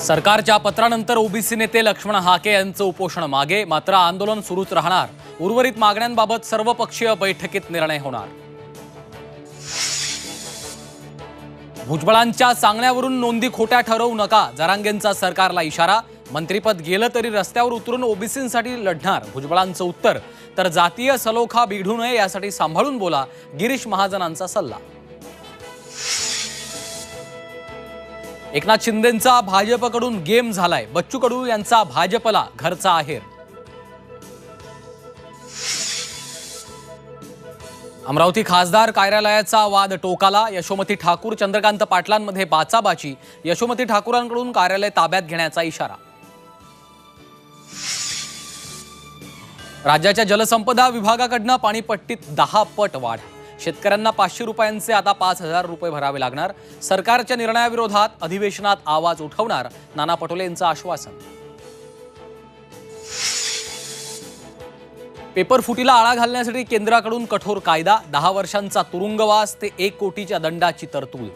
सरकारच्या पत्रानंतर ओबीसी नेते लक्ष्मण हाके यांचं उपोषण मागे, मात्र आंदोलन सुरूच राहणार। उर्वरित मागण्यांबाबत सर्वपक्षीय बैठकीत निर्णय होणार। भुजबळांच्या सांगण्यावरून नोंदी खोट्या ठरवू नका, जरांगेंचा सरकारला इशारा। मंत्रिपद गेलं तरी रस्त्यावर उतरून ओबीसींसाठी लढणार, भुजबळांचं उत्तर। तर जातीय सलोखा बिघडू नये यासाठी सांभाळून बोला, गिरीश महाजनांचा सल्ला। एकनाथ शिंदेंचा भाजपकडून गेम झालाय, बच्चू कडू यांचा भाजपला घरचा आहेर। अमरावती खासदार कार्यालयाचा वाद टोकाला, यशोमती ठाकूर चंद्रकांत पाटलांमध्ये बाचाबाची, यशोमती ठाकूरांकडून कार्यालय ताब्यात घेण्याचा इशारा। राज्याच्या जलसंपदा विभागाकडून पाणीपट्टीत 10 पट वाढ, शेतकऱ्यांना 500 रुपयांचे आता 5000 रुपये भरावे लागणार। सरकारच्या निर्णयाविरोधात अधिवेशनात आवाज उठवणार, नाना पटोले यांचं आश्वासन। पेपर फुटीला आळा घालण्यासाठी केंद्राकडून कठोर कायदा, 10 वर्षांचा तुरुंगवास ते 1 कोटीच्या दंडाची तरतूद।